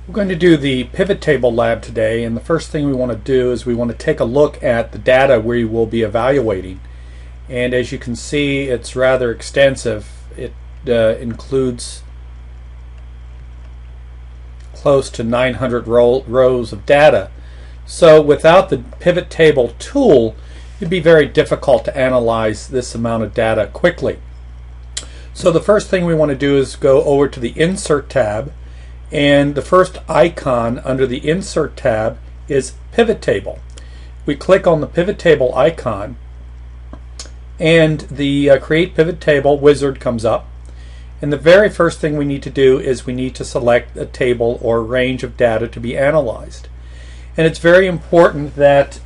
We're going to do the pivot table lab today, and the first thing we want to do is we want to take a look at the data we will be evaluating. And as you can see, it's rather extensive. It includes close to 900 rows of data. So without the pivot table tool, it'd be very difficult to analyze this amount of data quickly. So the first thing we want to do is go over to the Insert tab, and the first icon under the Insert tab is Pivot Table. We click on the Pivot Table icon, and the Create Pivot Table wizard comes up. And the very first thing we need to do is we need to select a table or range of data to be analyzed. And it's very important that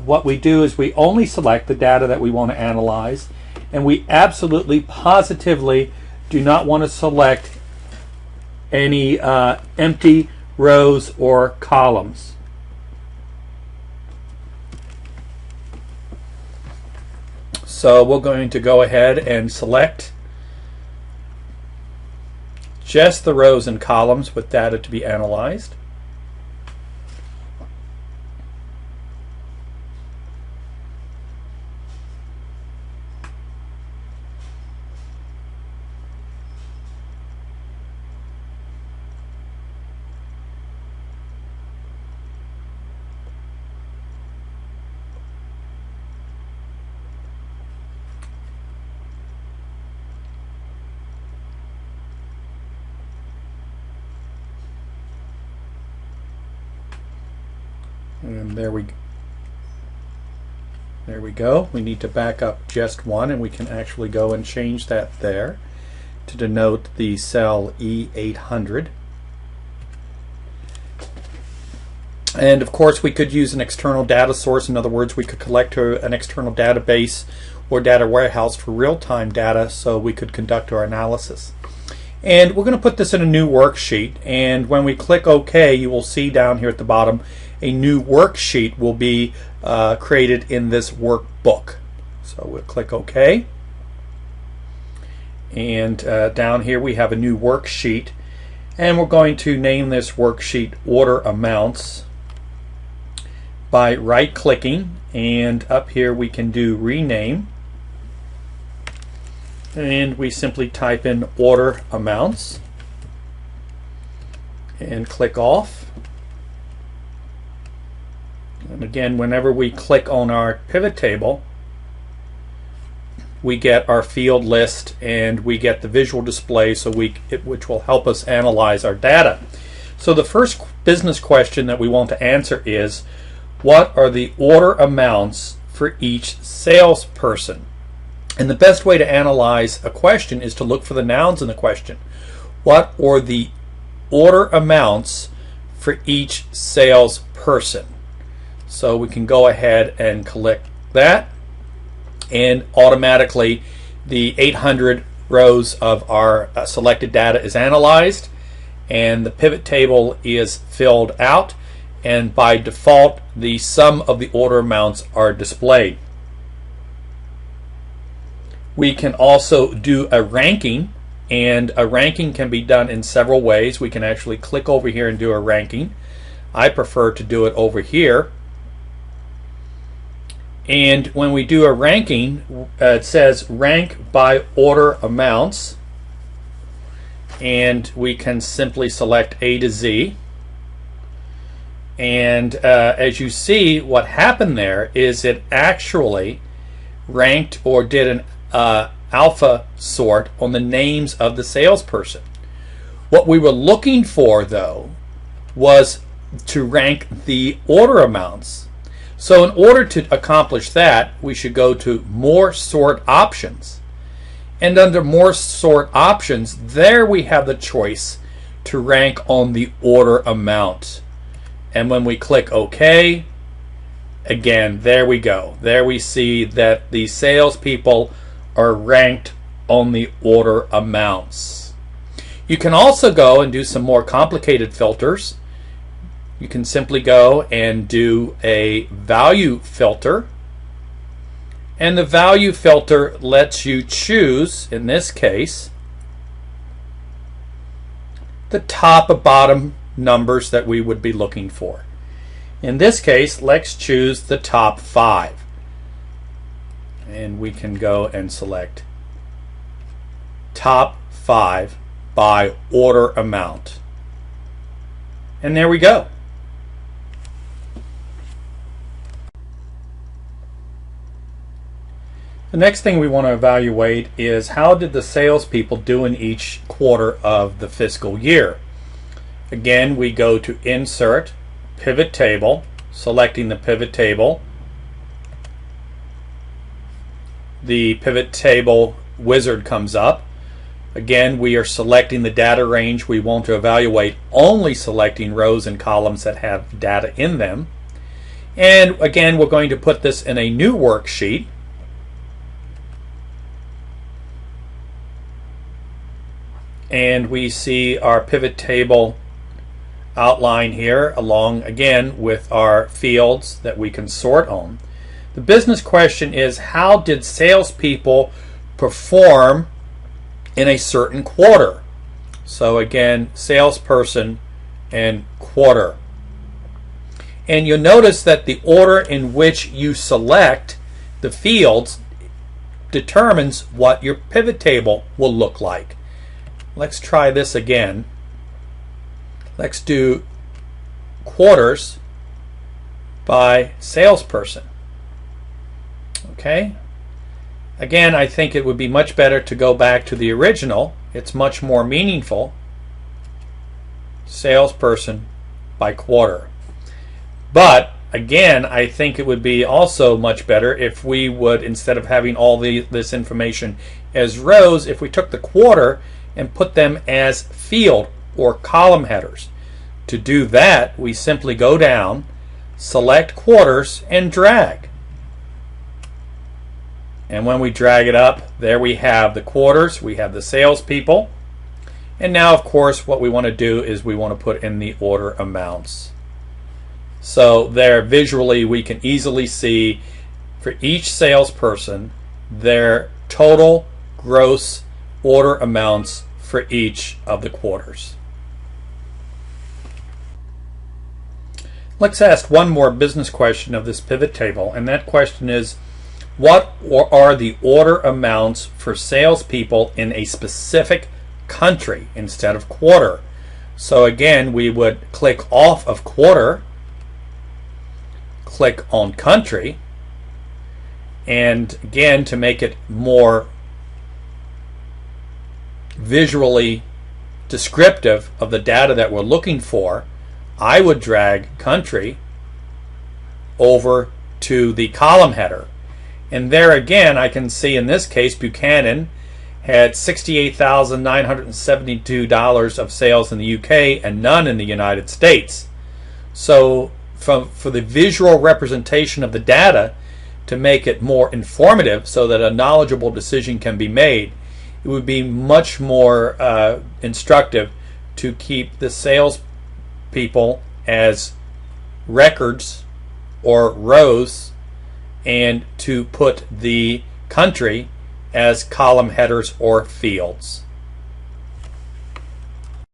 what we do is we only select the data that we want to analyze, and we absolutely positively do not want to select any empty rows or columns. So we're going to go ahead and select just the rows and columns with data to be analyzed. And there we go. We need to back up just one, and we can actually go and change that there to denote the cell E800. And of course we could use an external data source. In other words, we could collect an external database or data warehouse for real-time data so we could conduct our analysis. And we're going to put this in a new worksheet, and when we click OK, you will see down here at the bottom a new worksheet will be created in this workbook. So we'll click OK, and down here we have a new worksheet, and we're going to name this worksheet Order Amounts by right-clicking, and up here we can do Rename, and we simply type in Order Amounts and click off. And again, whenever we click on our pivot table, we get our field list and we get the visual display, so which will help us analyze our data. So the first business question that we want to answer is, what are the order amounts for each salesperson? And the best way to analyze a question is to look for the nouns in the question. What are the order amounts for each salesperson? So we can go ahead and click that, and automatically the 800 rows of our selected data is analyzed, and the pivot table is filled out, and by default the sum of the order amounts are displayed. We can also do a ranking, and a ranking can be done in several ways. We can actually click over here and do a ranking. I prefer to do it over here. And when we do a ranking, it says rank by order amounts, and we can simply select A to Z. And as you see, what happened there is it actually ranked or did an alpha sort on the names of the salesperson. What we were looking for, though, was to rank the order amounts. So in order to accomplish that, we should go to More Sort Options. And under More Sort Options, there we have the choice to rank on the order amount. And when we click OK, again, there we go. There we see that the salespeople are ranked on the order amounts. You can also go and do some more complicated filters. You can simply go and do a value filter, and the value filter lets you choose, in this case, the top or bottom numbers that we would be looking for. In this case, let's choose the top 5. And we can go and select top 5 by order amount. And there we go. The next thing we want to evaluate is how did the salespeople do in each quarter of the fiscal year. Again, we go to Insert, Pivot Table, selecting the pivot table. The pivot table wizard comes up. Again, we are selecting the data range we want to evaluate, only selecting rows and columns that have data in them. And again, we're going to put this in a new worksheet. And we see our pivot table outline here along again with our fields that we can sort on. The business question is, how did salespeople perform in a certain quarter? So again, salesperson and quarter. And you'll notice that the order in which you select the fields determines what your pivot table will look like. Let's try this again. Let's do quarters by salesperson. Okay. Again, I think it would be much better to go back to the original. It's much more meaningful. Salesperson by quarter. But again, I think it would be also much better if we would, instead of having all this information as rows, if we took the quarter and put them as field or column headers. To do that, we simply go down, select quarters, and drag. And when we drag it up, there we have the quarters, we have the salespeople. And now, of course, what we want to do is we want to put in the order amounts. So there, visually, we can easily see for each salesperson their total gross order amounts for each of the quarters. Let's ask one more business question of this pivot table, and that question is, what are the order amounts for salespeople in a specific country instead of quarter? So again, we would click off of quarter, click on country, and again, to make it more visually descriptive of the data that we're looking for, I would drag country over to the column header. And there again, I can see in this case, Buchanan had $68,972 of sales in the UK and none in the United States. So for the visual representation of the data, to make it more informative so that a knowledgeable decision can be made, it would be much more instructive to keep the sales people as records or rows and to put the country as column headers or fields.